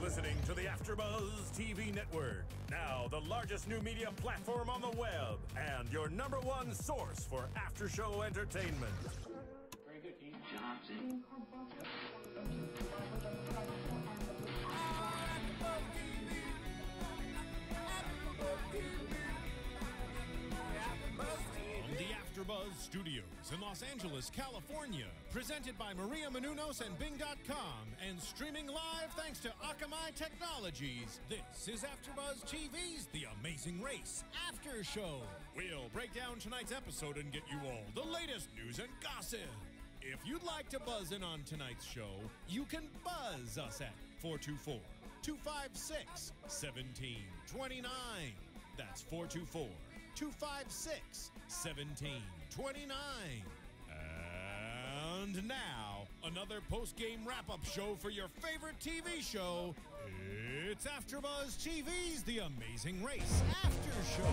listening to the AfterBuzz TV network, now the largest new media platform on the web, and your #1 source for after-show entertainment. Very good, Dean Johnson. From the AfterBuzz Studios in Los Angeles, California, presented by Maria Menounos and Bing.com, and streaming live thanks to Akamai Technologies. This is AfterBuzz TV's The Amazing Race After Show. We'll break down tonight's episode and get you all the latest news and gossip. If you'd like to buzz in on tonight's show, you can buzz us at 424-256-1729. That's 424-256-1729. And now, another post-game wrap-up show for your favorite TV show. It's AfterBuzz TV's The Amazing Race After Show.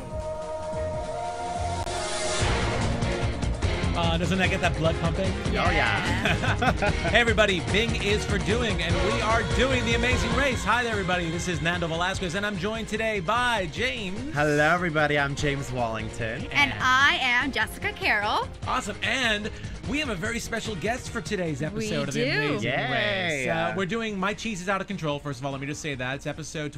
Doesn't that get that blood pumping? Oh, yeah. Hey, everybody. Bing is for doing, and we are doing The Amazing Race. Hi there, everybody. This is Nando Velasquez, and I'm joined today by James. Hello, everybody. I'm James Wallington. And I am Jessica Carroll. Awesome. And we have a very special guest for today's episode of The Amazing Yay. Race. We're doing My Cheese is Out of Control. First of all, let me just say that. It's episode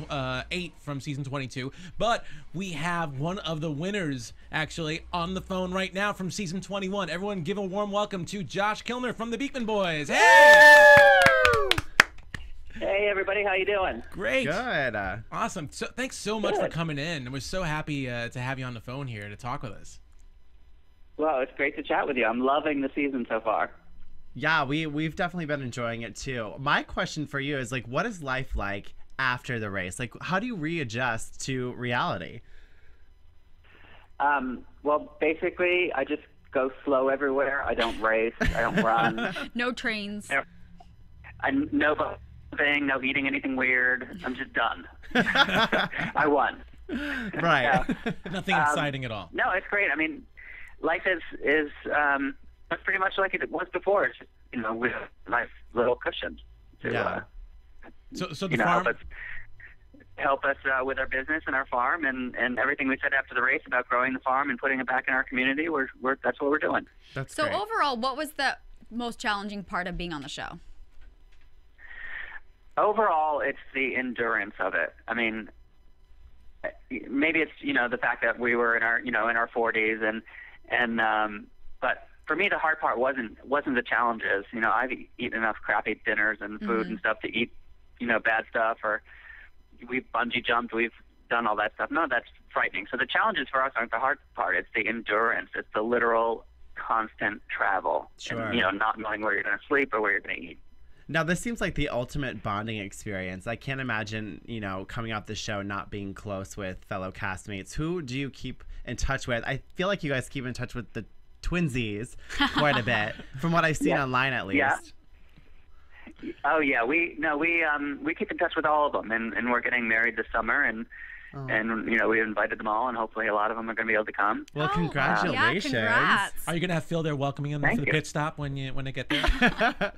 8 from season 22. But we have one of the winners, actually, on the phone right now from season 21. Everyone give a warm welcome to Josh Kilmer from the Beekman Boys. Hey! Hey, everybody. How you doing? Great. Good. Awesome. So, thanks so much for coming in. We're so happy to have you on the phone here to talk with us. Well, it's great to chat with you. I'm loving the season so far. Yeah, we've definitely been enjoying it, too. My question for you is, like, what is life like after the race? Like, how do you readjust to reality? Well, basically, I just go slow everywhere. I don't race. I don't run. No trains. No thing, no eating anything weird. I'm just done. I won. Right. Yeah. Nothing exciting at all. No, it's great. I mean, life is pretty much like it was before. It's just, with nice little cushions to So the farm help us with our business and our farm and everything we said after the race about growing the farm and putting it back in our community. That's what we're doing. That's So great. overall, what was the most challenging part of being on the show? Overall, it's the endurance of it. I mean, maybe it's the fact that we were in our in our 40s and but for me the hard part wasn't the challenges. I've eaten enough crappy dinners and food and stuff to eat bad stuff, or we've bungee jumped, we've done all that stuff. No, that's frightening. So the challenges for us aren't the hard part. It's the endurance. It's the literal constant travel. Sure. And, not knowing where you're going to sleep or where you're going to eat. Now, this seems like the ultimate bonding experience. I can't imagine, coming off the show not being close with fellow castmates. Who do you keep in touch with? I feel like you guys keep in touch with the twinsies quite a bit, from what I've seen online at least. Yeah. Oh yeah, we keep in touch with all of them, and we're getting married this summer, and we invited them all, and hopefully a lot of them are going to be able to come. Well, congratulations! Yeah, congrats. Are you going to have Phil there welcoming them Thank for the you. pit stop when they get there?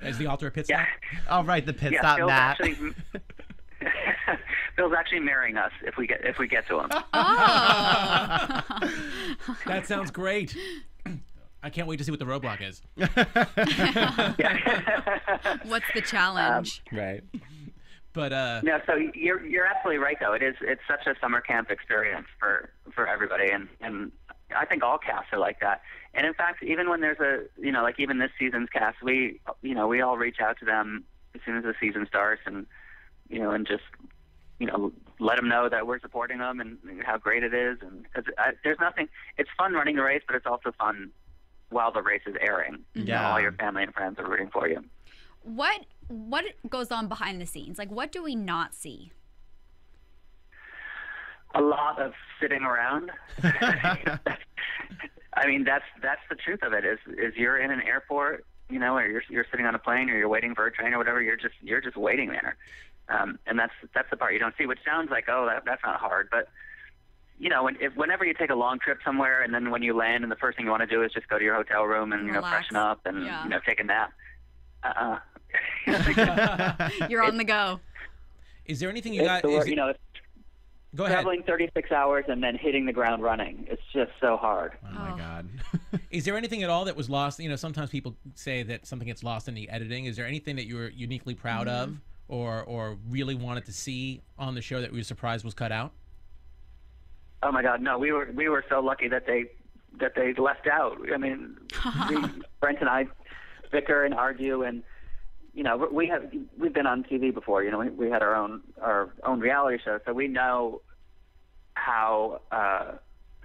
Is the altar a pit stop? All right, the pit Yeah, stop, Phil's Matt. Phil's actually marrying us if we get to him. Oh. That sounds great. I can't wait to see what the roadblock is. What's the challenge? Right. But No, so you're absolutely right though. It's such a summer camp experience for everybody, and I think all casts are like that. And in fact, even when there's like even this season's cast, we all reach out to them as soon as the season starts, and and just let them know that we're supporting them and how great it is. And because there's nothing, it's fun running the race, but it's also fun while the race is airing. Yeah. All your family and friends are rooting for you. What goes on behind the scenes? Like, what do we not see? A lot of sitting around. I mean, that's the truth of it. Is you're in an airport, or you're sitting on a plane, or you're waiting for a train or whatever. You're just waiting there, and that's the part you don't see. Which sounds like, oh, that's not hard, but whenever you take a long trip somewhere, and then when you land, and the first thing you want to do is just go to your hotel room and Relax. freshen up and take a nap. You're on the go. Is there anything you It's got? it's Go ahead. traveling 36 hours and then hitting the ground running. It's just so hard. Oh my God. Is there anything at all that was lost? Sometimes people say that something gets lost in the editing. Is there anything that you were uniquely proud of, or really wanted to see on the show that we were surprised was cut out? Oh my God, no! We were so lucky that they left out. I mean, Brent and I bicker and argue, and we've been on TV before. We had our own reality show, so we know how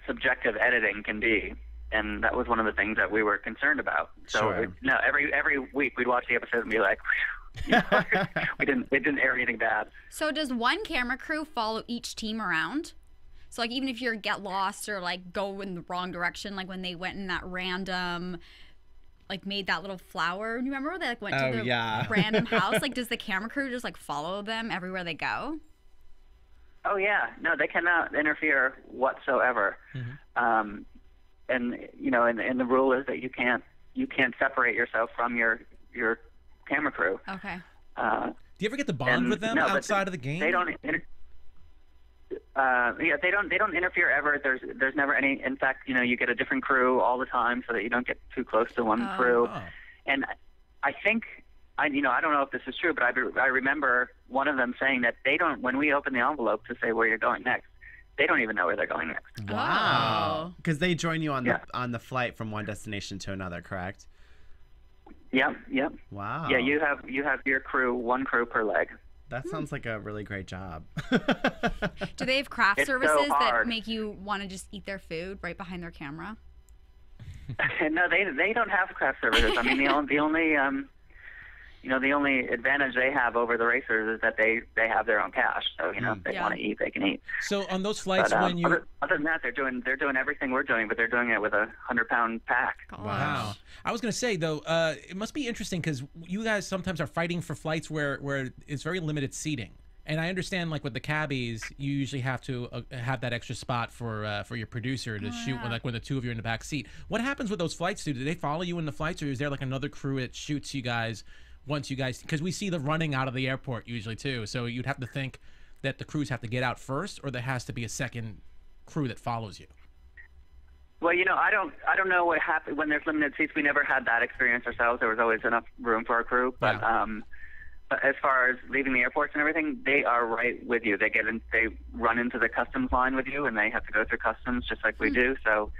subjective editing can be, and that was one of the things that we were concerned about. So Sure. every week we'd watch the episode and be like, it didn't air anything bad. So does one camera crew follow each team around? So like even if you get lost or like go in the wrong direction, like when they went in that random, like made that little flower. You remember they like went to the random house? Like does the camera crew just like follow them everywhere they go? Oh yeah, no, they cannot interfere whatsoever. And and the rule is that you can't separate yourself from your camera crew. Okay. Do you ever get to bond with them outside of the game? They don't. They don't interfere ever. There's never any. In fact, you get a different crew all the time so that you don't get too close to one crew. Oh. And I think I don't know if this is true, but I remember one of them saying that they don't. When we open the envelope to say where you're going next, they don't even know where they're going next. Wow. Oh. Because they join you on the flight from one destination to another, correct? Yep. Wow. Yeah, you have your crew, one crew per leg. That sounds like a really great job. Do they have craft It's so services that hard. make you want to just eat their food right behind their camera? No, they don't have craft services. I mean, the only advantage they have over the racers is that they have their own cash. So if they want to eat, they can eat. So on those flights, But, when you other than that, they're doing everything we're doing, but they're doing it with a 100-pound pack. Wow. I was going to say, though, it must be interesting because you guys sometimes are fighting for flights where it's very limited seating. And I understand, like, with the cabbies, you usually have to have that extra spot for your producer to shoot when the two of you are in the back seat. What happens with those flights, dude? Do they follow you in the flights, or is there, like, another crew that shoots you guys once you guys... Because we see the running out of the airport usually, too. So you'd have to think that the crews have to get out first, or there has to be a second crew that follows you. Well, I don't know what happened when there's limited seats. We never had that experience ourselves. There was always enough room for our crew. But but as far as leaving the airports and everything, they are right with you. They they run into the customs line with you, and they have to go through customs just like we do. So,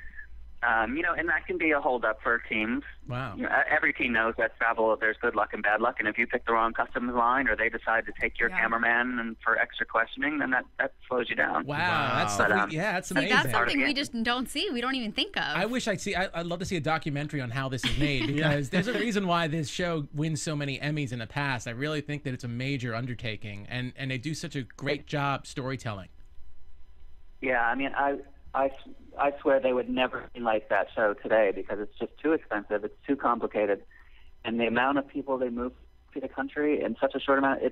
and that can be a holdup for teams. Wow. Every team knows that travel, there's good luck and bad luck, and if you pick the wrong customs line or they decide to take your cameraman and for extra questioning, then that slows you down. Wow. That's that's amazing. That's something we just don't see. We don't even think of. I wish I'd see. I'd love to see a documentary on how this is made because there's a reason why this show wins so many Emmys in the past. I really think that it's a major undertaking, and they do such a great job storytelling. Yeah, I mean, I swear they would never like that show today because it's just too expensive, it's too complicated, and the amount of people they move to the country in such a short amount,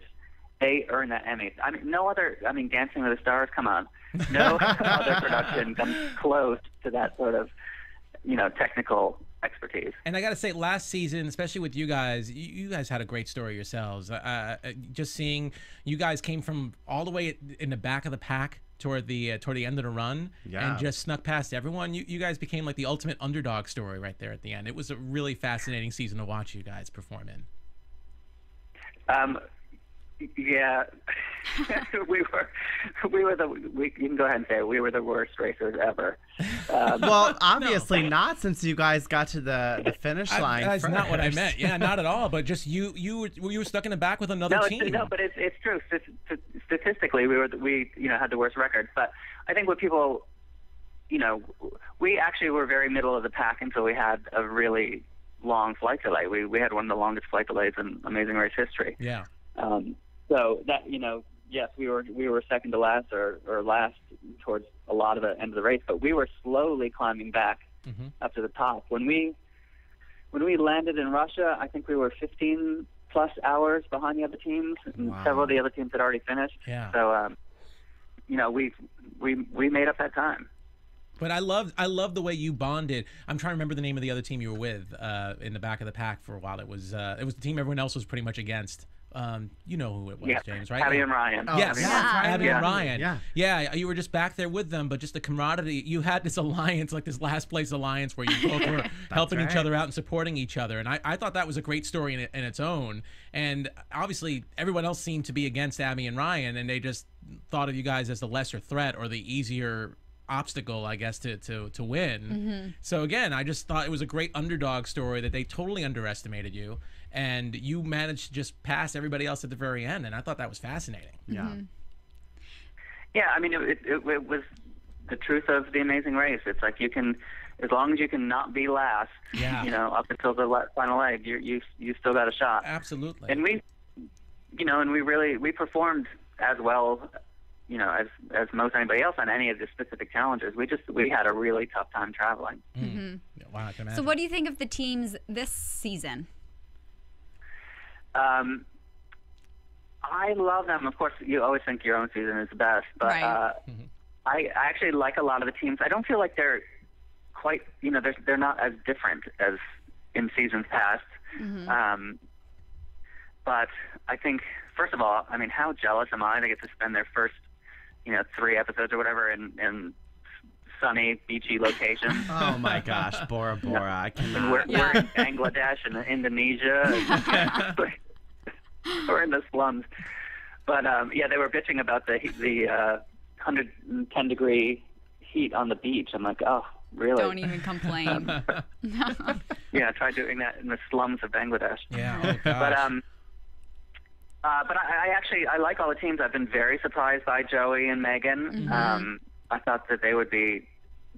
they earn that Emmy. I mean, Dancing with the Stars, come on. No other production comes close to that sort of, technical expertise. And I got to say, last season, especially with you guys had a great story yourselves. Just seeing you guys came from all the way in the back of the pack toward the end of the run and just snuck past everyone. You guys became like the ultimate underdog story right there at the end. It was a really fascinating season to watch you guys perform in. Yeah, you can go ahead and say it. We were the worst racers ever. Well, obviously not, since you guys got to the finish line. That's not what I meant. Yeah, not at all. But just you were stuck in the back with another team. No, but it's true. Statistically, we had the worst record. But I think what people, we actually were very middle of the pack until we had a really long flight delay. We had one of the longest flight delays in Amazing Race history. Yeah. So that, yes, we were second to last or last towards a lot of the end of the race, but we were slowly climbing back up to the top. When we landed in Russia, I think we were 15 plus hours behind the other teams, and several of the other teams had already finished. Yeah. So, we made up that time. But I love the way you bonded. I'm trying to remember the name of the other team you were with in the back of the pack for a while. It was the team everyone else was pretty much against you know who it was, Yeah, James, right? Abby and Ryan. Oh, Yes, yeah, that's Abby right. and Ryan. Yeah. You were just back there with them, but just the camaraderie. You had this alliance, like this last place alliance, where you both were helping each right. other out and supporting each other. And I thought that was a great story in its own. And obviously, everyone else seemed to be against Abby and Ryan, and they just thought of you guys as the lesser threat or the easier obstacle, I guess, to win. So again, I just thought it was a great underdog story that they totally underestimated you, and you managed to just pass everybody else at the very end, and I thought that was fascinating. Yeah. Yeah, I mean, it was the truth of the Amazing Race. It's like you can, as long as you can not be last, Yeah. you know, up until the final leg, you still got a shot. Absolutely. And we performed as well, you know, as most anybody else on any of the specific challenges. We had a really tough time traveling. Yeah, wow, I can imagine. So what do you think of the teams this season? I love them. Of course, you always think your own season is the best, but Right. I actually like a lot of the teams. I don't feel like they're quite, you know, they're not as different as in seasons past. But I think, first of all, I mean, how jealous am I to get to spend their first, you know, 3 episodes or whatever in sunny, beachy locations. Oh my gosh, Bora Bora. I cannot. We're in Bangladesh and Indonesia. We're in the slums. But yeah, they were bitching about the 110 degree heat on the beach. I'm like, oh, really? Don't even complain. Yeah, try doing that in the slums of Bangladesh. Yeah, oh gosh. But I like all the teams. I've been very surprised by Joey and Megan. I thought that they would be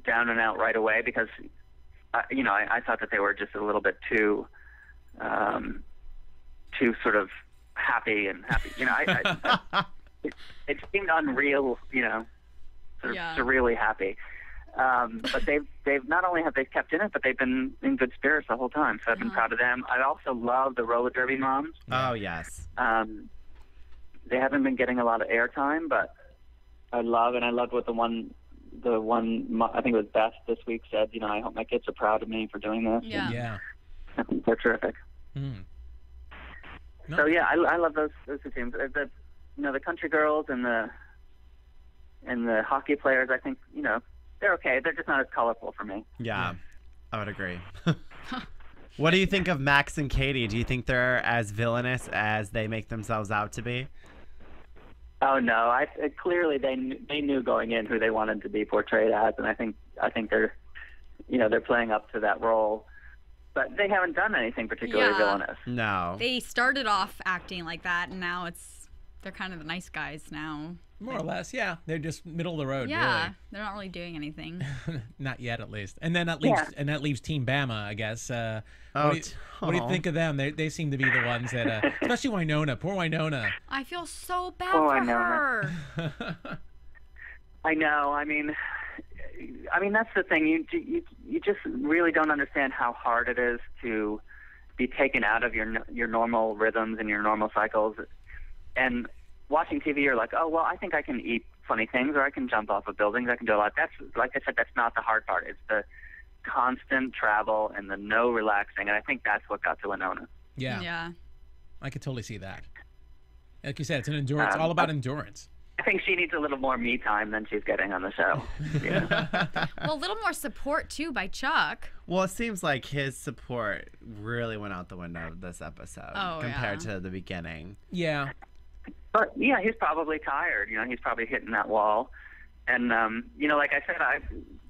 down and out right away because, you know, I thought that they were just a little bit too sort of happy. You know, it seemed unreal. You know, sort of surreally happy. But they've not only have they kept in it, but they've been in good spirits the whole time. So I've been proud of them. I also love the roller derby moms. Oh yes. They haven't been getting a lot of airtime, but I loved what the one I think it was Beth this week said. You know, I hope my kids are proud of me for doing this. Yeah. Yeah. I think they're terrific. No. So yeah, I love those 2 teams. The country girls and the hockey players. I think, you know, they're okay. They're just not as colorful for me. Yeah, I would agree. What do you think of Max and Katie? Do you think they're as villainous as they make themselves out to be? Oh no! Clearly they knew going in who they wanted to be portrayed as, and I think they're, you know, they're playing up to that role. But they haven't done anything particularly villainous. No. They started off acting like that, and now they're kind of the nice guys now. More or less, yeah. They're just middle of the road, Yeah, they're not really doing anything. really. Not yet, at least. And then that leaves Team Bama, I guess. What do you think of them? They seem to be the ones that, especially Winona. Poor Winona. I feel so bad Oh, for I know, her. I know. I mean, that's the thing. You just really don't understand how hard it is to be taken out of your normal rhythms and your normal cycles. And watching TV, you're like, oh well, I think I can eat funny things, or I can jump off of buildings. I can do a lot. That's, like I said, that's not the hard part. It's the constant travel and the no relaxing. And I think that's what got to Winona. Yeah. Yeah. I could totally see that. Like you said, it's an endurance. All about endurance. I think she needs a little more me time than she's getting on the show. Well, a little more support too by Chuck. Well, it seems like his support really went out the window this episode compared to the beginning. Yeah. But yeah, he's probably tired. You know, he's probably hitting that wall. And you know, like I said,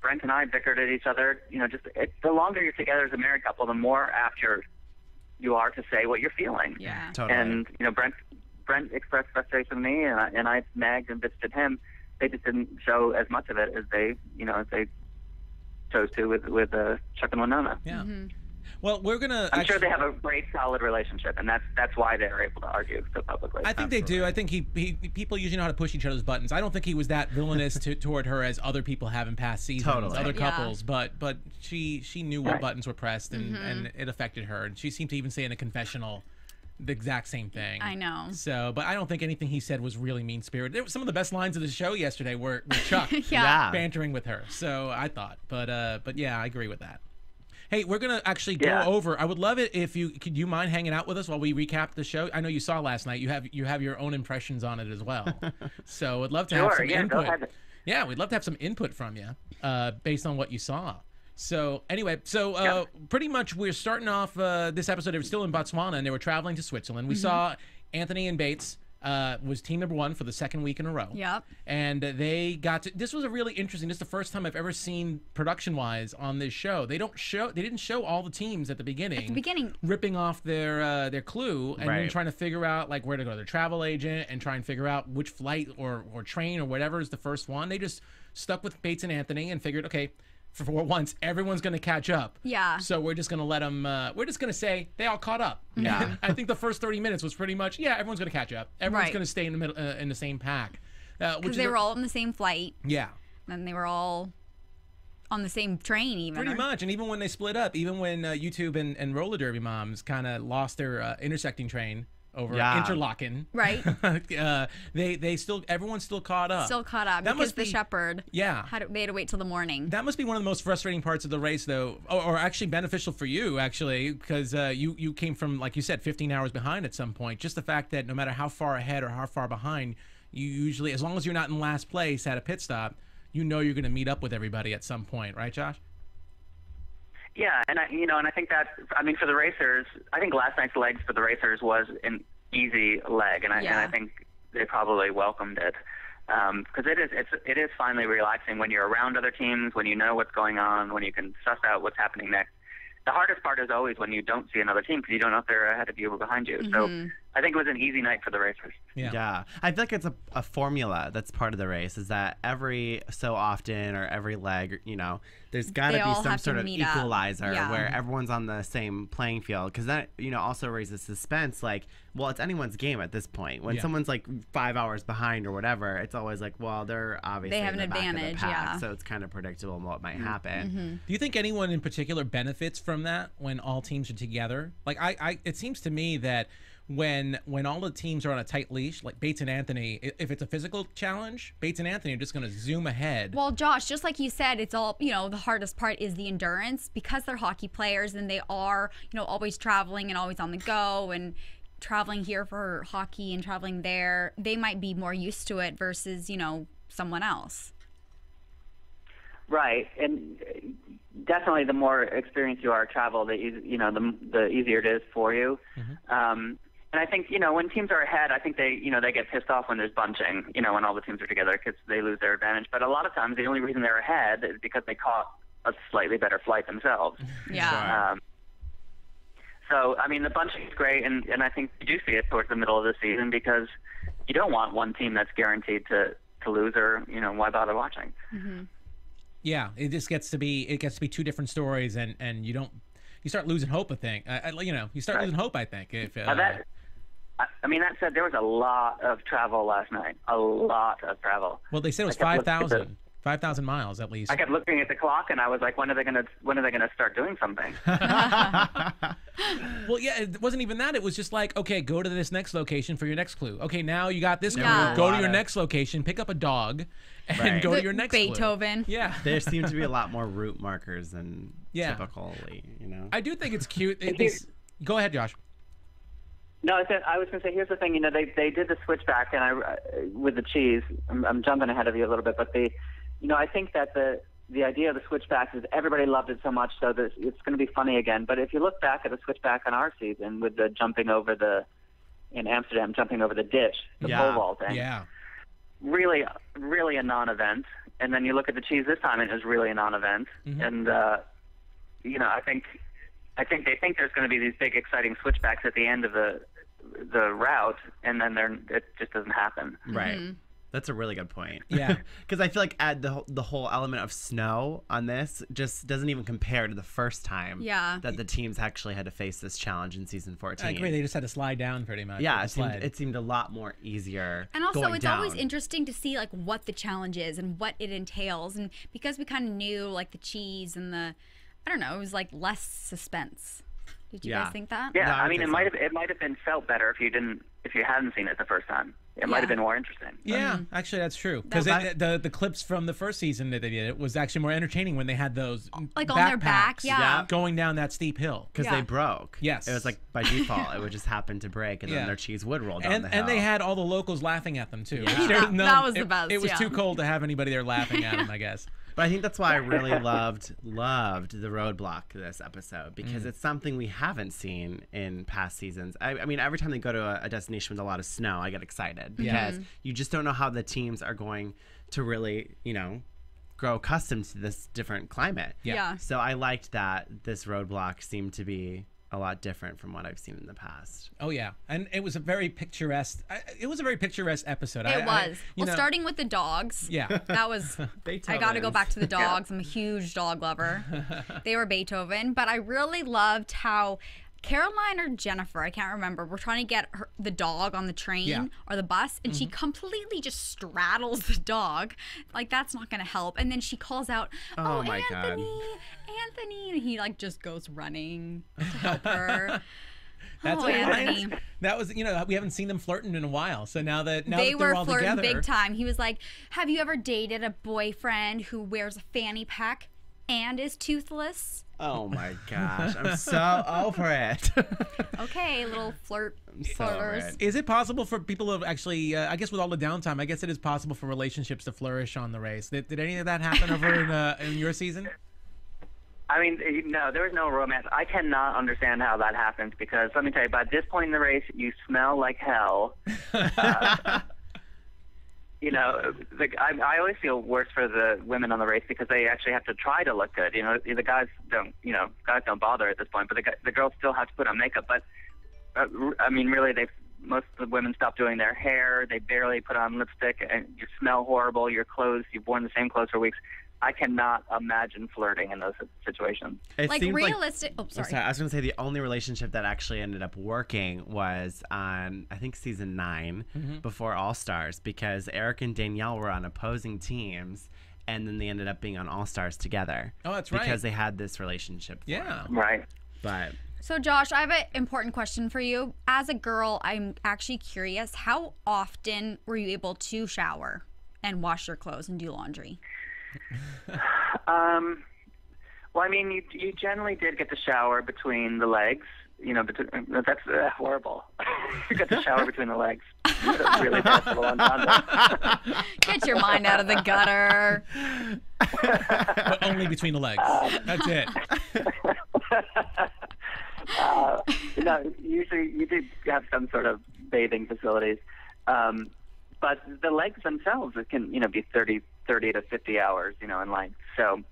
Brent and I bickered at each other. You know, the longer you're together as a married couple, the more after you are to say what you're feeling. Yeah. Totally. And you know, Brent expressed frustration with me, and I nagged and bitched at him. They just didn't show as much of it as they chose to with Chuck and Winona. Yeah. Well, we're gonna. I'm sure they have a great, solid relationship, and that's why they're able to argue so publicly. I think they do. I think people usually know how to push each other's buttons. I don't think he was that villainous toward her as other people have in past seasons, other couples. But she knew what buttons were pressed, and it affected her. And she seemed to even say in a confessional the exact same thing. I know. So, but I don't think anything he said was really mean-spirited. Some of the best lines of the show yesterday were Chuck Yeah. bantering with her. So I thought, but yeah, I agree with that. Hey, we're gonna actually go over. I would love it if you could. You mind hanging out with us while we recap the show? I know you saw last night. You have your own impressions on it as well. So I'd love to have some input. Go ahead. Yeah, we'd love to have some input from you based on what you saw. So anyway, pretty much we're starting off this episode. They were still in Botswana and they were traveling to Switzerland. We saw Anthony and Bates was team number 1 for the second week in a row. Yep. And they got to, this was a really interesting, this is the first time I've ever seen production-wise on this show. They didn't show all the teams at the beginning. Ripping off their clue and then trying to figure out like where to go to their travel agent and try and figure out which flight or train or whatever is the first one. They just stuck with Bates and Anthony and figured, okay, for once, everyone's going to catch up. Yeah. So we're just going to let them, we're just going to say they all caught up. Yeah. I think the first 30 minutes was pretty much, everyone's going to catch up. Everyone's going to stay in the middle, in the same pack. Because they were all on the same flight. Yeah. And they were all on the same train even. Pretty much. And even when they split up, even when YouTube and Roller Derby Moms kind of lost their intersecting train over Interlaken. Right. They still, everyone's still caught up. Still caught up. That because must the be, shepherd they had to wait till the morning. That must be one of the most frustrating parts of the race, though, or actually beneficial for you, actually, because you came from, like you said, 15 hours behind at some point. Just the fact that no matter how far ahead or how far behind, you usually, as long as you're not in last place at a pit stop, you know you're going to meet up with everybody at some point, right, Josh? Yeah, and I think that, I mean, for the racers, I think last night's legs for the racers was an easy leg, and I think they probably welcomed it because it is finally relaxing when you're around other teams, when you know what's going on, when you can suss out what's happening next. The hardest part is always when you don't see another team because you don't know if they're ahead of you or behind you. So I think it was an easy night for the racers. Yeah. I feel like it's a formula that's part of the race, is that every so often or every leg, there's got to be some sort of equalizer where everyone's on the same playing field, because that, also raises suspense. Like, well, it's anyone's game at this point. When someone's like 5 hours behind or whatever, it's always like, well, they're obviously they have in an the back advantage, of the pack, so it's kind of predictable what might happen. Do you think anyone in particular benefits from that when all teams are together? Like, it seems to me that when all the teams are on a tight leash, like Bates and Anthony, if it's a physical challenge, Bates and Anthony are just going to zoom ahead. Well, Josh, just like you said, it's all, the hardest part is the endurance, because they're hockey players and they are, always traveling and always on the go and traveling here for hockey and traveling there. They might be more used to it versus, someone else. Right, and definitely the more experienced you are at travel, the easier it is for you. And I think, when teams are ahead, I think they get pissed off when there's bunching, when all the teams are together, because they lose their advantage. But a lot of times, the only reason they're ahead is because they caught a slightly better flight themselves. Yeah. So, I mean, the bunching is great, and I think you do see it towards the middle of the season, because you don't want one team that's guaranteed to lose, or, why bother watching? Yeah, it just gets to be two different stories, and you start losing hope, I think. You start losing hope, I think. If that said, there was a lot of travel last night. A lot of travel. Well, they said it was 5,000 miles at least. I kept looking at the clock, and I was like, when are they gonna start doing something? Well, yeah, it wasn't even that. It was just like, okay, go to this next location for your next clue. Okay, now you got this clue. Go to your next location, pick up a dog, and go to your next Beethoven. Clue. Yeah. There seem to be a lot more route markers than typically, I do think it's cute. Go ahead, Josh. No, I was going to say, here's the thing. They did the switchback, and with the cheese. I'm jumping ahead of you a little bit, but I think that the idea of the switchback is everybody loved it so much, so that it's going to be funny again. But if you look back at the switchback on our season with the in Amsterdam, jumping over the ditch, the pole vaulting, really, really a non-event. And then you look at the cheese this time, and it was really a non-event. And I think they think there's going to be these big, exciting switchbacks at the end of the route, and then it just doesn't happen. Right. That's a really good point. Yeah. Because I feel like the whole element of snow on this just doesn't even compare to the first time that the teams actually had to face this challenge in season 14. I agree. They just had to slide down pretty much. Yeah, it seemed a lot more easier. And also, it's down. always interesting to see like what the challenge is and what it entails. And because we kind of knew like the cheese and it was like less suspense. Did you guys think that? Yeah, I mean, it might have been felt better if if you hadn't seen it the first time. It might have been more interesting. Yeah, actually, that's true. Because the clips from the first season that they did, it was actually more entertaining when they had those like on their back, going down that steep hill. Because they broke. Yes. It was like by default, it would just happen to break, and then their cheese would roll down the hill. And they had all the locals laughing at them, too. Yeah. That was the best, It was too cold to have anybody there laughing at them, I guess. But I think that's why I really loved the roadblock this episode, because it's something we haven't seen in past seasons. I mean, every time they go to a destination with a lot of snow, I get excited because you just don't know how the teams are going to really, grow accustomed to this different climate. Yeah. So I liked that this roadblock seemed to be a lot different from what I've seen in the past. Oh yeah, and it was a very picturesque. It was a very picturesque episode. It was. Starting with the dogs. Yeah, that was. I got to go back to the dogs. I'm a huge dog lover. They were Beethoven, but I really loved how Caroline or Jennifer, I can't remember, we're trying to get the dog on the train or the bus, and she completely just straddles the dog. Like, that's not going to help. And then she calls out, "Oh, my Anthony, God. Anthony," and he like just goes running to help her. That's Anthony. That was, we haven't seen them flirting in a while. So now that they they're were all flirting together, big time. He was like, "Have you ever dated a boyfriend who wears a fanny pack and is toothless?" Oh my gosh, I'm so over it. Okay, little flirters. So is it possible for people to actually, I guess with all the downtime, I guess it is possible for relationships to flourish on the race. Did any of that happen over in your season? I mean, no, there was no romance. I cannot understand how that happens because, let me tell you, by this point in the race, you smell like hell. I always feel worse for the women on the race because they actually have to try to look good. The guys don't bother at this point, but the girls still have to put on makeup. But I mean, really, most of the women stop doing their hair. They barely put on lipstick, and you smell horrible. Your clothes, you've worn the same clothes for weeks. I cannot imagine flirting in those situations. It like seems realistic. I was going to say the only relationship that actually ended up working was on, I think, season 9 before All Stars, because Eric and Danielle were on opposing teams, and then they ended up being on All Stars together. Oh, that's right. Because they had this relationship. Right. But. So, Josh, I have an important question for you. As a girl, I'm actually curious, how often were you able to shower and wash your clothes and do laundry? Well, I mean, you generally did get to shower between the legs. That's horrible. You get to shower between the legs. That's really possible on Nando. Get your mind out of the gutter. But only between the legs. That's it. Usually you do have some sort of bathing facilities. But the legs themselves, it can, be 30 to 50 hours, in length. So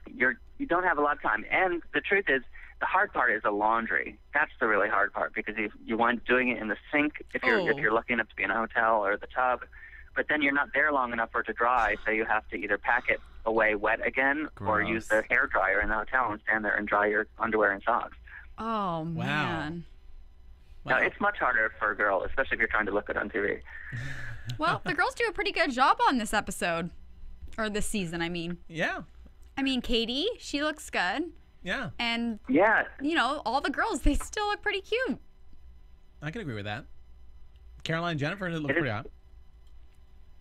you don't have a lot of time. And the truth is, the hard part is the laundry. That's the really hard part because you wind doing it in the sink if you're lucky enough to be in a hotel or the tub. But then you're not there long enough for it to dry, so you have to either pack it away wet again or use the hair dryer in the hotel and stand there and dry your underwear and socks. Oh, man. Wow. Now, it's much harder for a girl, especially if you're trying to look good on TV. Well, the girls do a pretty good job on this episode. Or this season, I mean. Yeah. I mean, Katie, she looks good. Yeah. And, yeah, all the girls, they still look pretty cute. I can agree with that. Caroline and Jennifer look pretty hot.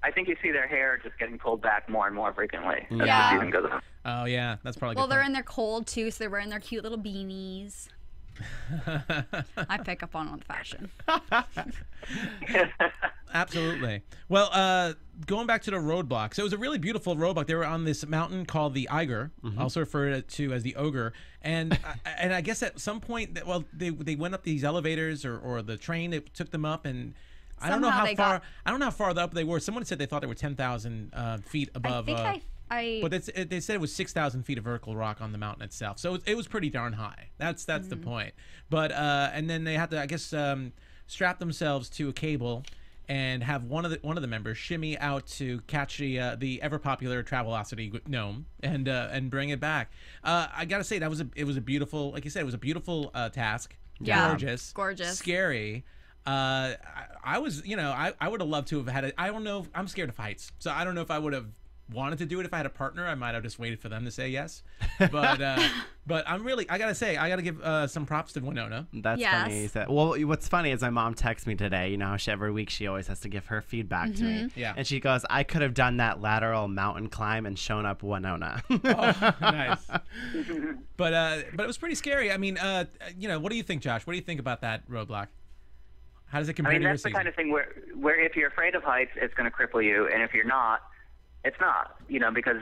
I think you see their hair just getting pulled back more and more frequently as the season goes on. Oh, yeah. That's probably good. Well, they're in their cold, too, so they're wearing their cute little beanies. I pick up on the fashion. Absolutely. Well, going back to the roadblock. So it was a really beautiful roadblock. They were on this mountain called the Eiger, also referred to as the Ogre. And I guess at some point, they went up these elevators or the train that took them up, and I don't know how far. I don't know how far up they were. Someone said they thought they were 10,000 feet above. But they said it was 6,000 feet of vertical rock on the mountain itself. So it was pretty darn high. That's the point. But and then they had to, I guess, strap themselves to a cable and have one of the members shimmy out to catch the ever popular Travelocity gnome and bring it back. I gotta say it was a beautiful, like you said, it was a beautiful task. Yeah, gorgeous, scary. I was, I would have loved to have had it. I don't know. I'm scared of heights, so I don't know if I would have wanted to do it if I had a partner. I might have just waited for them to say yes. But I gotta say, I gotta give some props to Winona. That's Yes. funny. Well, what's funny is my mom texts me today. You know how every week she always has to give her feedback to me. Yeah. And she goes, I could have done that lateral mountain climb and shown up Winona. Oh, nice. But it was pretty scary. I mean, what do you think, Josh? What do you think about that roadblock? How does it compare I mean, to your that's the season? kind of thing where if you're afraid of heights, it's going to cripple you, and if you're not, it's not. Because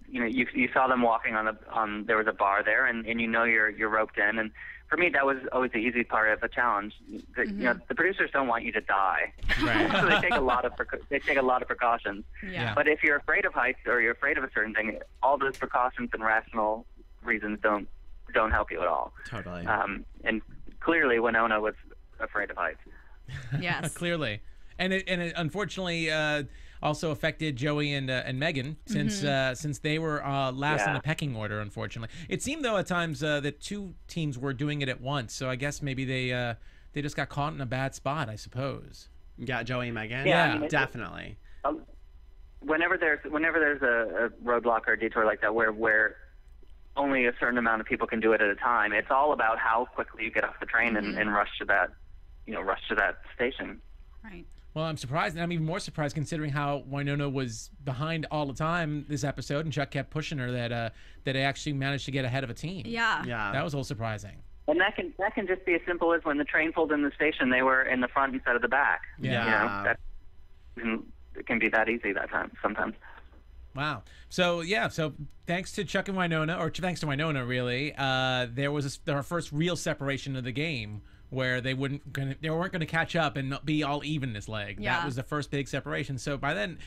you saw them walking on there was a bar there, and you're roped in, and for me that was always the easy part of the challenge. The producers don't want you to die, Right. so they take a lot of precautions. Yeah. But if you're afraid of heights or you're afraid of a certain thing, all those precautions and rational reasons don't help you at all. Totally. And clearly Winona was afraid of heights. Yes. Clearly, and it unfortunately also affected Joey and Megan since they were last in the pecking order. Unfortunately, it seemed though at times that two teams were doing it at once. So I guess maybe they just got caught in a bad spot. I suppose. Yeah, Joey and Megan. Yeah, I mean, definitely. Whenever there's a roadblock or a detour like that where only a certain amount of people can do it at a time, it's all about how quickly you get off the train and rush to that station. Right. Well, I'm surprised, and I'm even more surprised considering how Winona was behind all the time this episode, and Chuck kept pushing her that they actually managed to get ahead of a team. Yeah. Yeah. That was a little surprising. And that can just be as simple as when the train pulled in the station, they were in the front instead of the back. Yeah. It can be that easy that time sometimes. Wow. So thanks to Chuck and Winona, or thanks to Winona, really, there was our first real separation of the game where they weren't going to catch up and be all even this leg. Yeah. That was the first big separation. So by then,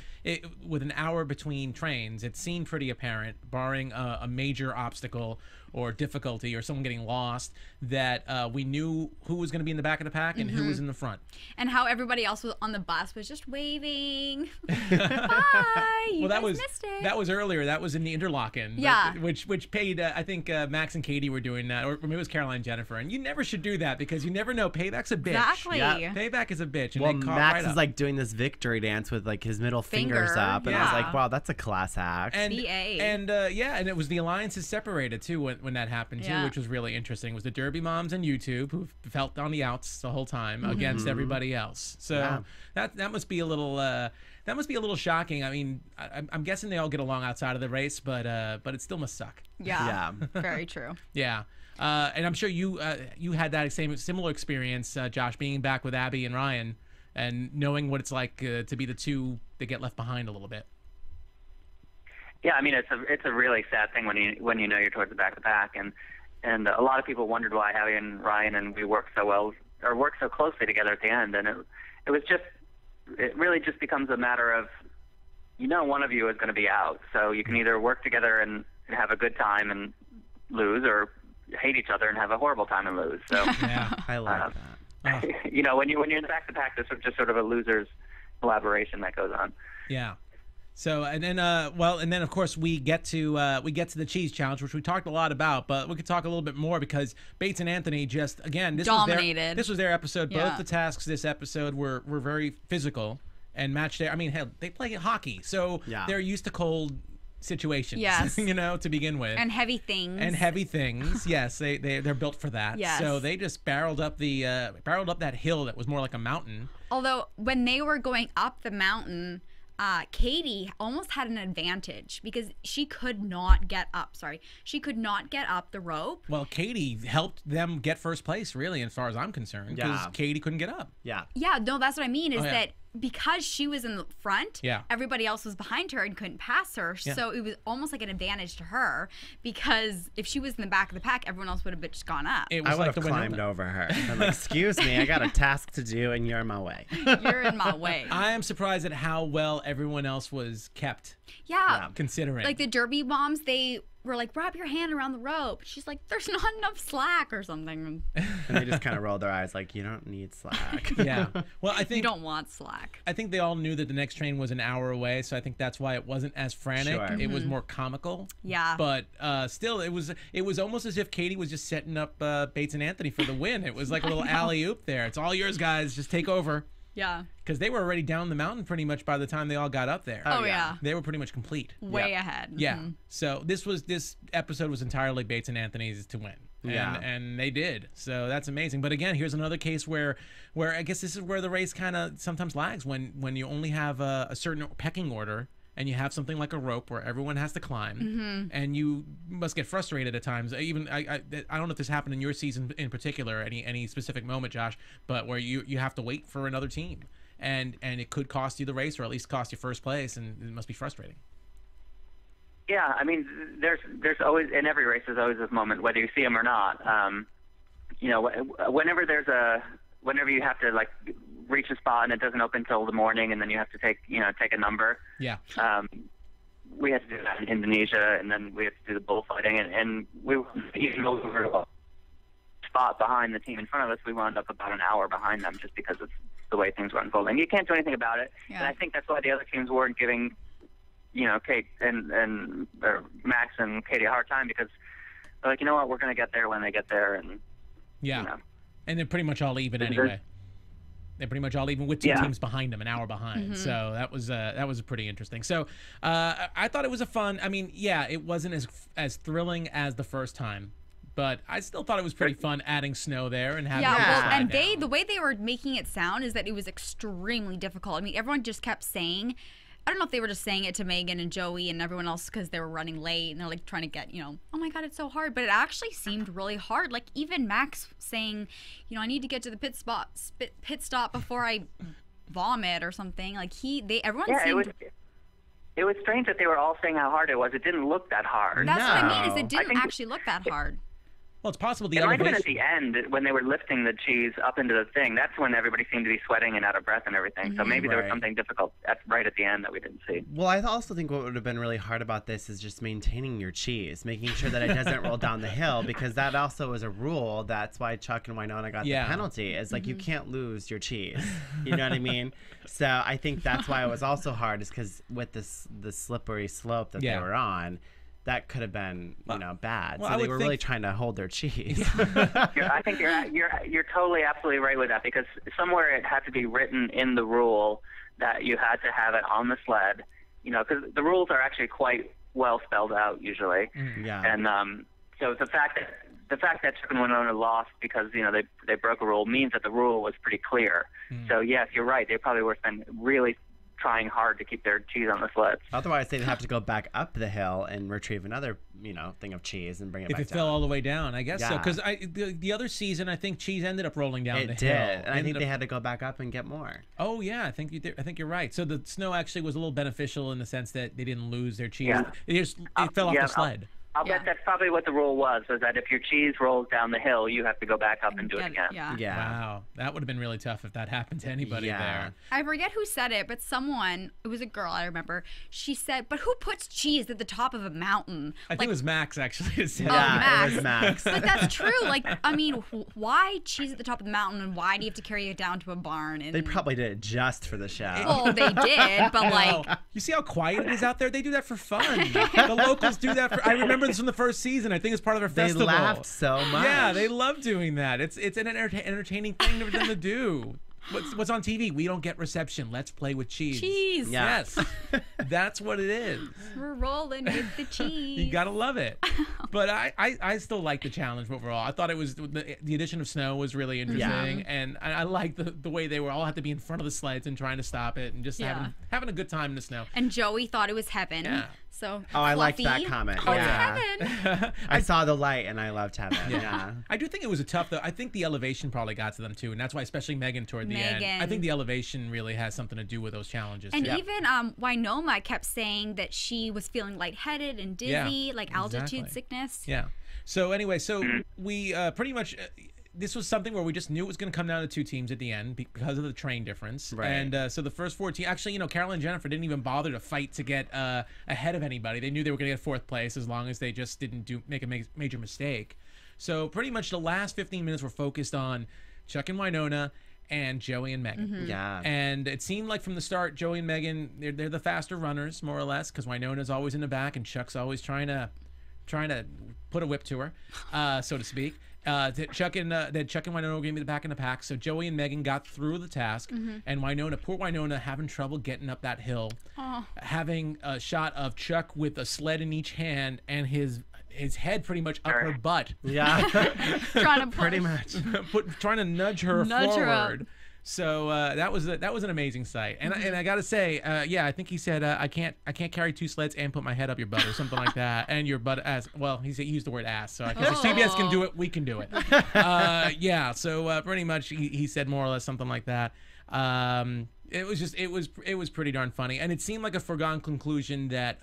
with an hour between trains, it seemed pretty apparent, barring a major obstacle or difficulty or someone getting lost, that we knew who was going to be in the back of the pack and who was in the front. And how everybody else was on the bus was just waving. Bye. You guys missed it. That was earlier. That was in the Interlaken. Yeah. Which paid, I think Max and Katie were doing that, or maybe it was Caroline and Jennifer. And you never should do that because you never know. Payback's a bitch. Exactly. Yeah. Payback is a bitch. And Well, they caught Max right is up. like doing this victory dance with like his middle fingers Finger, up, and I was yeah. like, wow, that's a class act. And CA. and and it was the alliances separated too when that happened too, Yeah. which was really interesting. It was the Derby moms and YouTube who felt on the outs the whole time against everybody else. So that must be a little shocking. I mean, I'm guessing they all get along outside of the race, but it still must suck. Yeah. Very true. Yeah. And I'm sure you had that similar experience, Josh, being back with Abby and Ryan and knowing what it's like to be the two that get left behind a little bit. Yeah, I mean it's a really sad thing when you know you're towards the back of the pack, and a lot of people wondered why Abby and Ryan and we worked so well or worked so closely together at the end, and it really just becomes a matter of one of you is going to be out, so you can either work together and have a good time and lose, or hate each other and have a horrible time and lose. So Yeah. I like that. when you're in the back of the pack, there's just sort of a losers collaboration that goes on. Yeah. So and then of course we get to the cheese challenge, which we talked a lot about, but we could talk a little bit more because Bates and Anthony just dominated. This was their episode. Yeah. Both the tasks this episode were very physical and matched their. I mean, hell, they play hockey, so they're used to cold situations. Yes. To begin with. And heavy things. Yes, they're built for that. Yes. So they just barreled up that hill that was more like a mountain. Although when they were going up the mountain, Katie almost had an advantage because she could not get up. She could not get up the rope. Well, Katie helped them get first place, really, as far as I'm concerned, because Yeah. Katie couldn't get up. Yeah. Yeah, no, that's what I mean is yeah. that because she was in the front, Yeah. everybody else was behind her and couldn't pass her. Yeah. So it was almost like an advantage to her because if she was in the back of the pack, everyone else would have just gone up. It was I would like have the climbed Winona. over her. I'm like, excuse me, I got a task to do, and you're in my way. You're in my way. I am surprised at how well everyone else was kept, Yeah. considering. Like the Derby moms, they were like, wrap your hand around the rope. She's like, there's not enough slack or something. And they just kind of rolled their eyes like, you don't need slack. Yeah. Well, I You think don't want slack. I think they all knew that the next train was an hour away, so I think that's why it wasn't as frantic. Sure. It was more comical. Yeah. But still, it was almost as if Katie was just setting up Bates and Anthony for the win. It was like a little alley-oop there. It's all yours, guys. Just take over. Yeah. Because they were already down the mountain pretty much by the time they all got up there. Oh, yeah. They were pretty much complete. Way ahead. Yeah. So this episode was entirely Bates and Anthony's to win. And they did. So that's amazing. But again, here's another case where I guess this is where the race kind of sometimes lags when you only have a certain pecking order and you have something like a rope where everyone has to climb, and you must get frustrated at times. Even I don't know if this happened in your season in particular, any specific moment, Josh, but where you have to wait for another team, and it could cost you the race or at least cost you first place, and it must be frustrating. Yeah, I mean, there's always, in every race, there's always this moment, whether you see them or not. Whenever you have to like reach a spot and it doesn't open until the morning, and then you have to take a number. Yeah. We had to do that in Indonesia, and then we had to do the bullfighting, and we even though we were a spot behind the team in front of us, we wound up about an hour behind them just because of the way things were unfolding. You can't do anything about it, and I think that's why the other teams weren't giving Kate and Max and Katie a hard time, because they're like, you know what, we're going to get there when they get there, and and they're pretty much all even anyway. They're pretty much all even with two teams behind them, an hour behind. So that was pretty interesting. So I thought it was a fun. I mean, it wasn't as thrilling as the first time, but I still thought it was pretty fun adding snow there and having and the way they were making it sound is that it was extremely difficult. I mean, everyone just kept saying, I don't know if they were just saying it to Megan and Joey and everyone else because they were running late and they're like trying to get, oh my God, it's so hard. But it actually seemed really hard. Like even Max saying, I need to get to the pit stop before I vomit or something. Like everyone seemed. It was strange that they were all saying how hard it was. It didn't look that hard. That's what I mean. Is it didn't actually look that hard. Well, it's possible it might have been at the end when they were lifting the cheese up into the thing. That's when everybody seemed to be sweating and out of breath and everything. So maybe there was something difficult right at the end that we didn't see. Well, I also think what would have been really hard about this is just maintaining your cheese, making sure that it doesn't roll down the hill, because that also was a rule. That's why Chuck and Winona got the penalty. It's like you can't lose your cheese. You know what I mean? So I think that's why it was also hard, is because with the slippery slope that they were on, that could have been, bad. So they were really trying to hold their cheese. I think you're totally absolutely right with that, because somewhere it had to be written in the rule that you had to have it on the sled. Because the rules are actually quite well spelled out usually. And so the fact that Chuck and Winona lost because they broke a rule means that the rule was pretty clear. So yes, you're right. They probably were really trying hard to keep their cheese on the sleds. Otherwise, they'd have to go back up the hill and retrieve another, thing of cheese and bring it back down. If it fell all the way down, I guess so. Because the other season, I think cheese ended up rolling down the hill. It did, and I think they had to go back up and get more. Oh yeah, I think you're right. So the snow actually was a little beneficial in the sense that they didn't lose their cheese. It fell off the sled. I'll bet that's probably what the rule was that if your cheese rolls down the hill, you have to go back up and do it again. Yeah. Wow. That would have been really tough if that happened to anybody there. I forget who said it, but it was a girl, I remember. She said, but who puts cheese at the top of a mountain? I think it was Max, actually, who said Max. It was Max. But that's true. Why cheese at the top of the mountain, and why do you have to carry it down to a barn? They probably did it just for the show. Well, they did, but You see how quiet it is out there? They do that for fun. The locals do that I remember this from the first season. I think it's part of their festival. They laughed so much. Yeah, they love doing that. It's an entertaining thing for them to do. What's on TV? We don't get reception. Let's play with cheese. Cheese. Yes. That's what it is. We're rolling with the cheese. You gotta love it. But I still like the challenge overall. I thought it was the addition of snow was really interesting, and I like the way they were all had to be in front of the sleds and trying to stop it and just having a good time in the snow. And Joey thought it was heaven. Yeah. So I liked that comment. Heaven. I saw the light and I loved heaven. Yeah. I do think it was a tough though. I think the elevation probably got to them too, and that's why especially Megan toward the end. I think the elevation really has something to do with those challenges. And even Winona kept saying that she was feeling lightheaded and dizzy, altitude sickness. Yeah. So anyway, we pretty much. This was something where we just knew it was going to come down to two teams at the end because of the train difference. Right. And so the first four teams, actually, Carol and Jennifer didn't even bother to fight to get ahead of anybody. They knew they were going to get fourth place as long as they just didn't make a major mistake. So pretty much the last 15 minutes were focused on Chuck and Winona and Joey and Megan. Yeah. And it seemed like from the start, Joey and Megan, they're the faster runners, more or less, because Winona's always in the back and Chuck's always trying to put a whip to her, so to speak. that Chuck and Winona were going to be the back in the pack. So Joey and Megan got through the task, and poor Winona, having trouble getting up that hill, having a shot of Chuck with a sled in each hand and his head pretty much up her butt. Yeah, Trying to push. pretty much. Trying to nudge her Nudge her up. forward. So that was an amazing sight, and I gotta say, I think he said I can't carry 2 sleds and put my head up your butt or something like that, and your butt ass. Well, he used the word ass, so I guess if CBS can do it, we can do it. So pretty much he said more or less something like that. It was pretty darn funny, and it seemed like a foregone conclusion that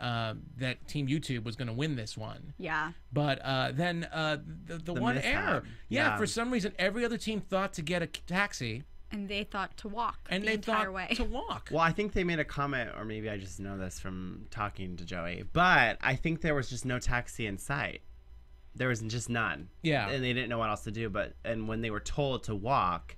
that Team YouTube was going to win this one. Yeah. But then the one mishap. error, for some reason every other team thought to get a taxi. And they thought to walk And the they entire thought way. to walk. Well, I think they made a comment, or maybe I just know this from talking to Joey, but I think there was just no taxi in sight. There was just none. Yeah. And they didn't know what else to do. And when they were told to walk,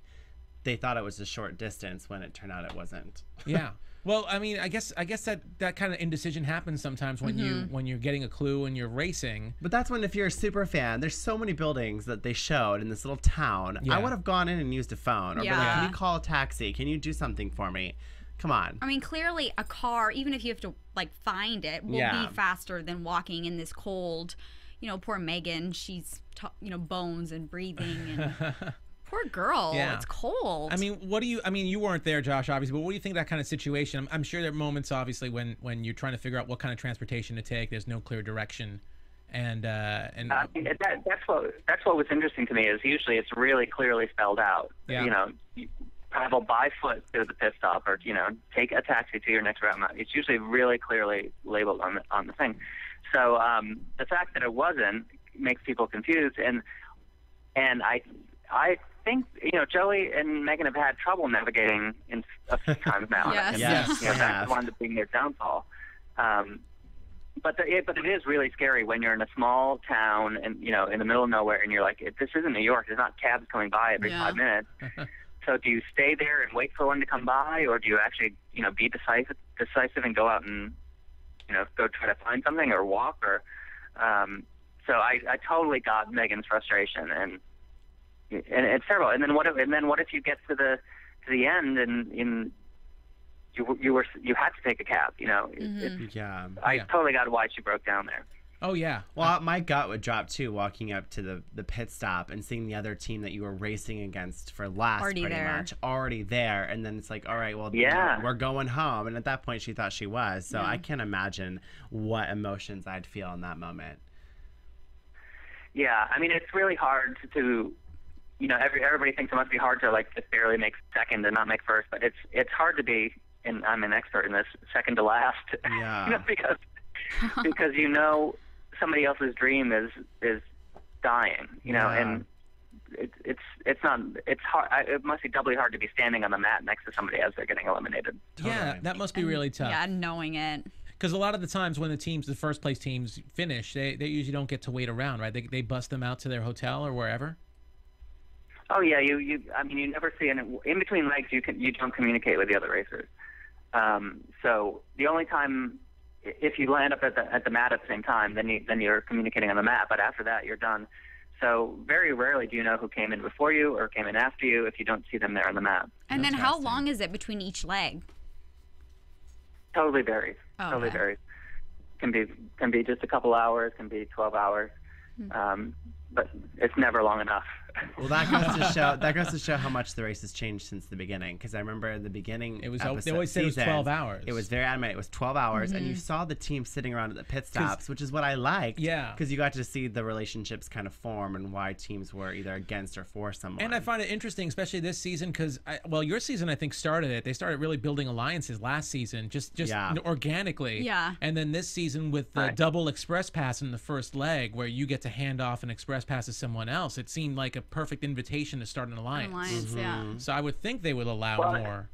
they thought it was a short distance when it turned out it wasn't. Yeah. Well, I mean, I guess that kind of indecision happens sometimes when you're getting a clue and you're racing. But that's when, if you're a super fan, there's so many buildings that they showed in this little town. Yeah. I would have gone in and used a phone. Or been like, Yeah. can you call a taxi? Can you do something for me? Come on. I mean, clearly a car, even if you have to find it, will Yeah. be faster than walking in this cold. You know, poor Megan, she's bones and breathing and poor girl. Yeah. It's cold. I mean, you weren't there, Josh, obviously, but what do you think of that kind of situation? I'm sure there are moments, obviously, when you're trying to figure out what kind of transportation to take. There's no clear direction, and that's what was interesting to me is usually it's really clearly spelled out. Yeah. You know, you travel by foot to the pit stop, or take a taxi to your next route. It's usually really clearly labeled on the thing. So the fact that it wasn't makes people confused, and I think Joey and Megan have had trouble navigating a few times now. Yes. Yes, they That have. wound up being their downfall. But it is really scary when you're in a small town and in the middle of nowhere, and you're like, this isn't New York. There's not cabs coming by every 5 minutes. So do you stay there and wait for one to come by, or do you actually be decisive and go out and go try to find something or walk? Or so I totally got Megan's frustration, and it's terrible. And then what if you get to the end and you had to take a cab? Yeah. I totally got why she broke down there. oh yeah, Well, my gut would drop too, walking up to the pit stop and seeing the other team that you were racing against for last, Already there, and then it's like, all right, well, Yeah. we're going home. And at that point, she thought she was. So I can't imagine what emotions I'd feel in that moment. Yeah, I mean, it's really hard to everybody thinks it must be hard to just barely make second and not make first, but it's hard to be, and I'm an expert in this, second to last. Yeah. because somebody else's dream is dying, and it's hard. It must be doubly hard to be standing on the mat next to somebody as they're getting eliminated. yeah, that must be really tough. Yeah, knowing it. Because a lot of the times when the first place teams finish, they usually don't get to wait around, right? They bust them out to their hotel or wherever. Oh yeah, you never see in between legs. You don't communicate with the other racers. So the only time, if you land up at the mat at the same time, then you're communicating on the mat. But after that, you're done. So very rarely do you know who came in before you or came in after you if you don't see them there on the mat. And then how long is it between each leg? Totally varies. Oh, Totally okay. varies. Can be just a couple hours. Can be 12 hours. But it's never long enough. Well, that goes to show how much the race has changed since the beginning. Because I remember in the beginning, They always episode said it was seasons, 12 hours. It was very adamant. It was 12 hours, and you saw the team sitting around at the pit stops, which is what I liked. Yeah. Because you got to see the relationships kind of form and why teams were either against or for someone. And I find it interesting, especially this season, because your season I think started it. They started really building alliances last season, just organically. Yeah. And then this season with the double express pass in the first leg, where you get to hand off an express pass to someone else, it seemed like a perfect invitation to start an alliance. Yeah. So I would think they would allow more.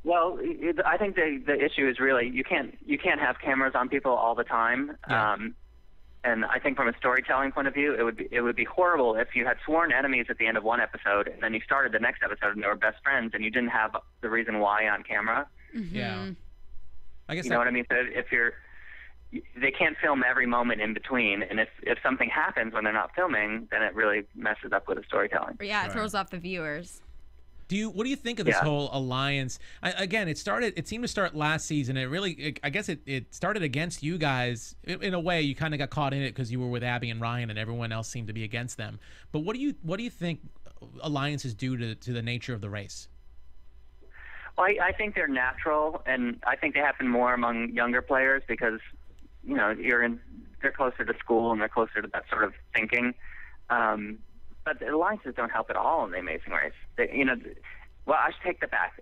Well, I think the issue is really you can't have cameras on people all the time. Yeah. And I think from a storytelling point of view, it would be horrible if you had sworn enemies at the end of one episode and then you started the next episode and they were best friends and you didn't have the reason why on camera. Yeah. I guess You know what I mean? So if you're they can't film every moment in between, and if something happens when they're not filming, then it really messes up with the storytelling. Yeah, it throws off the viewers. What do you think of this whole alliance? Again, it seemed to start last season. I guess it started against you guys in a way. You kind of got caught in it because you were with Abby and Ryan, and everyone else seemed to be against them. But what do you think alliances do to the nature of the race? Well, I think they're natural, and I think they happen more among younger players because they're closer to school and they're closer to that sort of thinking. But the alliances don't help at all in the Amazing Race. Well, I should take that back.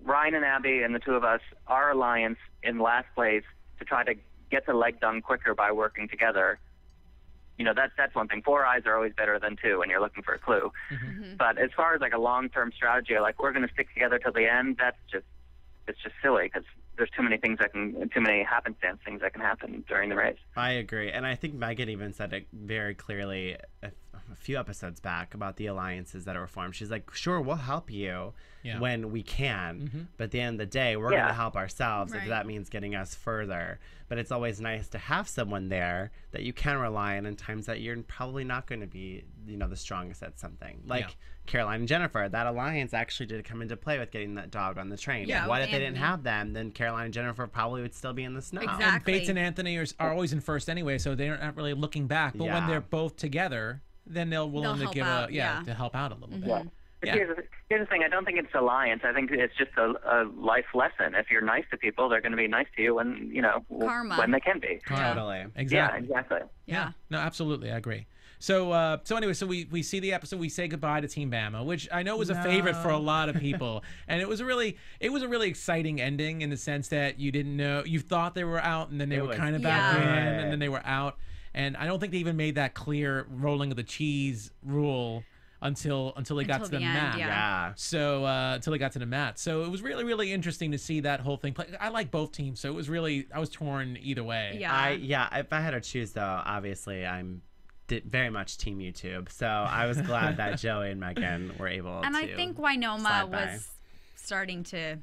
Ryan and Abby and the two of us, our alliance in last place to try to get the leg done quicker by working together. That's one thing. 4 eyes are always better than 2 when you're looking for a clue. Mm-hmm. But as far as like a long-term strategy, like we're going to stick together till the end, it's just silly because there's too many happenstance things that can happen during the race. I agree, and I think Megan even said it very clearly a few episodes back about the alliances that are formed. She's like, sure, we'll help you when we can, but at the end of the day, we're going to help ourselves if that means getting us further. But it's always nice to have someone there that you can rely on in times that you're probably not going to be, the strongest at something. Like Caroline and Jennifer, that alliance actually did come into play with getting that dog on the train. Yeah, what if they didn't have them? Then Caroline and Jennifer probably would still be in the snow. Exactly. And Bates and Anthony are always in first anyway, so they're not really looking back. But when they're both together, then they'll willing to give to help out a little bit. Yeah. But here's the thing. I don't think it's alliance. I think it's just a life lesson. If you're nice to people, they're going to be nice to you when Karma. when they can be. Totally. Exactly. Yeah, exactly. Yeah. No, absolutely. I agree. So anyway, we see the episode. We say goodbye to Team Bama, which I know was a favorite for a lot of people, and it was a really exciting ending in the sense that you didn't know, you thought they were out, and then they were kind of back in, and then they were out, and I don't think they even made that clear rolling of the cheese rule until they got to the mat. Yeah. So until they got to the mat. So it was really, really interesting to see that whole thing play. I like both teams, so it was really, I was torn either way. Yeah. If I had to choose, though, obviously I'm very much Team YouTube. So I was glad that Joey and Megan were able to. And I think Winoma was starting to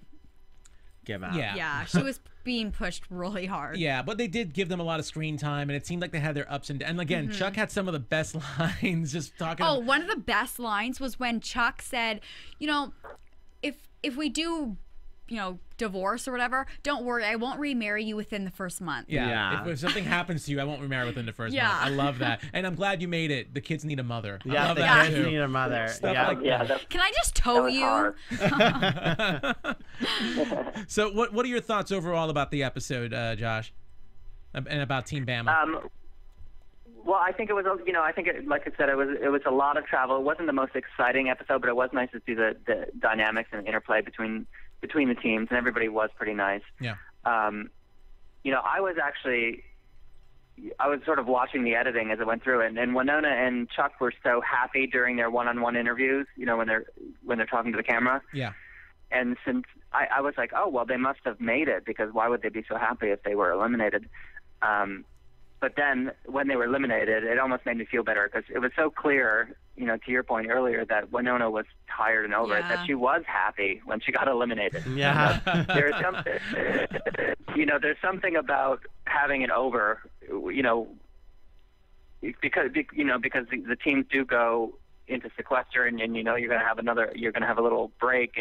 give up. Yeah, she was being pushed really hard. Yeah, but they did give them a lot of screen time, and it seemed like they had their ups and downs. And again, Chuck had some of the best lines just talking. Oh, one of the best lines was when Chuck said, if we do, divorce or whatever, don't worry, I won't remarry you within the first month. Yeah. If something happens to you, I won't remarry within the first month. I love that. And I'm glad you made it. The kids need a mother. Yeah, I love the that kids need a mother. Can I just tow you? So what are your thoughts overall about the episode, Josh? And about Team Bama? Well, I think it was, like I said, it was a lot of travel. It wasn't the most exciting episode, but it was nice to see the dynamics and interplay between the teams, and everybody was pretty nice. Yeah. I was sort of watching the editing as it went through, and Winona and Chuck were so happy during their one-on-one interviews, when they're talking to the camera. Yeah. And since I was like, oh, well, they must have made it, because why would they be so happy if they were eliminated? But then when they were eliminated, it almost made me feel better, because it was so clear, to your point earlier, that Winona was tired and over it, that she was happy when she got eliminated. Yeah. There's something about having it over, because the teams do go into sequester, and you're going to have a little break,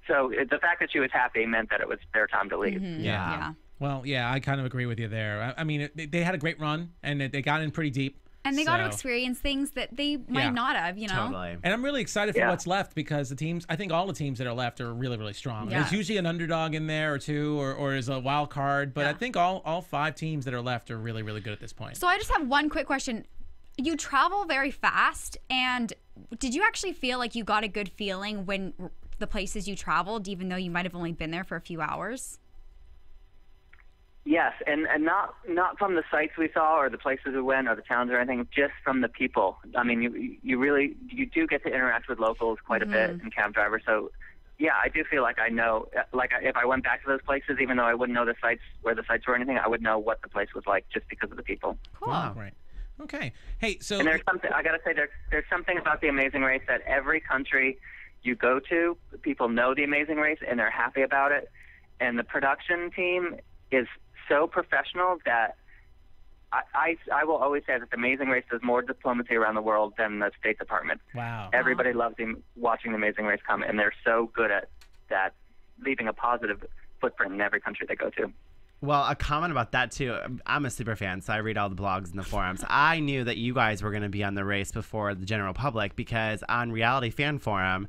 so the fact that she was happy meant that it was their time to leave. Mm-hmm. Yeah. Well, yeah, I kind of agree with you there. I mean, they had a great run, and they got in pretty deep. And they got to experience things that they might not have, Totally. And I'm really excited for what's left, because I think all the teams that are left are really, really strong. Yeah. There's usually an underdog in there or two, or is a wild card, but I think all 5 teams that are left are really, really good at this point. So I just have one quick question. You travel very fast, and did you actually feel like you got a good feeling when the places you traveled, even though you might have only been there for a few hours? Yes, and not from the sites we saw or the places we went or the towns or anything, just from the people. I mean, you do get to interact with locals quite a bit and cab drivers. So, yeah, I do feel like I know, if I went back to those places, even though I wouldn't know where the sites were or anything, I would know what the place was like just because of the people. Cool. Wow. Right. Okay. Hey, so... And there's something, I got to say, there's something about the Amazing Race that every country you go to, people know the Amazing Race and they're happy about it. And the production team is so professional that I will always say that the Amazing Race does more diplomacy around the world than the State Department. Wow. Everybody loves watching the Amazing Race come, and they're so good at that, leaving a positive footprint in every country they go to. Well, a comment about that too. I'm a super fan, so I read all the blogs and the forums. I knew that you guys were going to be on the race before the general public, because on Reality Fan Forum,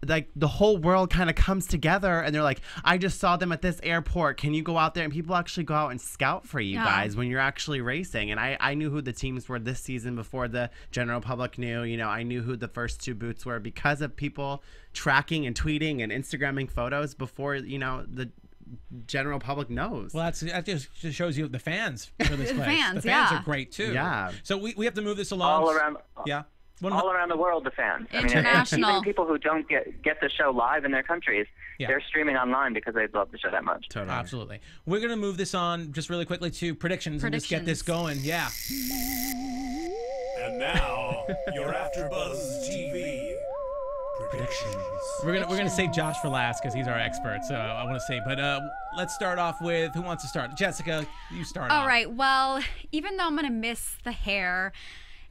like the whole world kind of comes together and they're like, I just saw them at this airport. Can you go out there? And people actually go out and scout for you guys when you're actually racing. And I knew who the teams were this season before the general public knew. You know, I knew who the first two boots were because of people tracking and tweeting and Instagramming photos before, you know, the general public knows. Well, that just shows you the fans for this place. Fans, the fans yeah. are great too. Yeah. So we have to move this along. All around. Yeah. All around the world, the fans. International. I mean, even people who don't get the show live in their countries, they're streaming online because they love the show that much. Totally. Absolutely. We're going to move this on just really quickly to predictions and just get this going. Yeah. And now, your AfterBuzz TV predictions. We're gonna save Josh for last because he's our expert. So I want to say, but let's start off with who wants to start. Jessica, you start. All right. Well, even though I'm gonna miss the hair,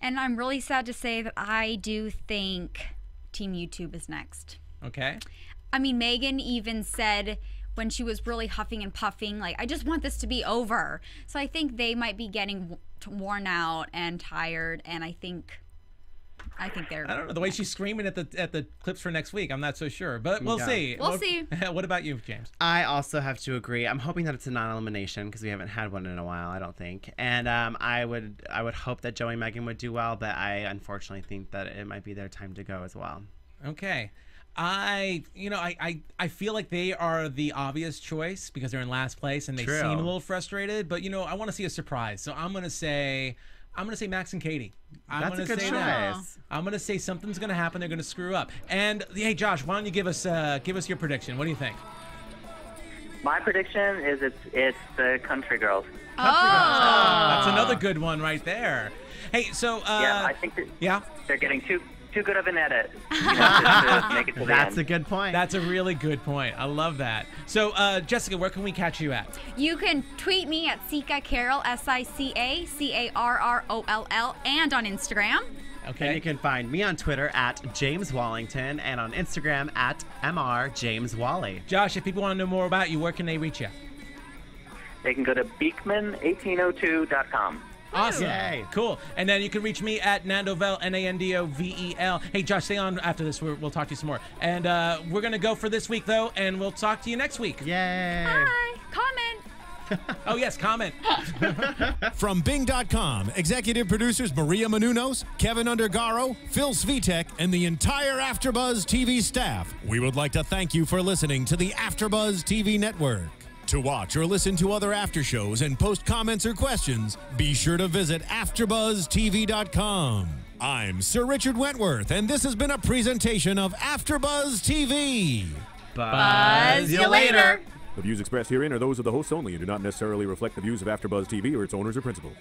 and I'm really sad to say that I do think Team YouTube is next. Okay. I mean, Megan even said when she was really huffing and puffing, like, I just want this to be over. So I think they might be getting worn out and tired, and I think they're. I don't know the way she's screaming at the clips for next week. I'm not so sure, but we'll see. We'll see. What about you, James? I also have to agree. I'm hoping that it's a non-elimination because we haven't had one in a while, I don't think. And I would hope that Joey and Megan would do well, but I unfortunately think that it might be their time to go as well. Okay. I feel like they are the obvious choice because they're in last place and they seem a little frustrated, but I want to see a surprise. So I'm going to say Max and Katie. That's a good choice. I'm going to say something's going to happen. They're going to screw up. And hey, Josh, why don't you give us your prediction? What do you think? My prediction is it's the Country Girls. That's another good one right there. Hey, so yeah, I think they're getting too good of an edit. Just to make it to the That's end. a good point. That's a really good point. I love that. So, Jessica, where can we catch you at? You can tweet me at Sika Carroll, SICACARROLL, and on Instagram. Okay. And you can find me on Twitter at James Wallington and on Instagram at MrJamesWally. Josh, if people want to know more about you, where can they reach you? They can go to beekman1802.com. Awesome. Yay. Cool. And then you can reach me at Nandovel, Nandovel. Hey, Josh, stay on after this. We'll talk to you some more. And we're going to go for this week, though, and we'll talk to you next week. Yay. Bye. Comment. Oh, yes, comment. From Bing.com, executive producers Maria Menounos, Kevin Undergaro, Phil Svitek, and the entire AfterBuzz TV staff, we would like to thank you for listening to the AfterBuzz TV network. To watch or listen to other after shows and post comments or questions, be sure to visit AfterBuzzTV.com. I'm Sir Richard Wentworth, and this has been a presentation of AfterBuzz TV. Buzz you later. The views expressed herein are those of the hosts only and do not necessarily reflect the views of AfterBuzz TV or its owners or principals.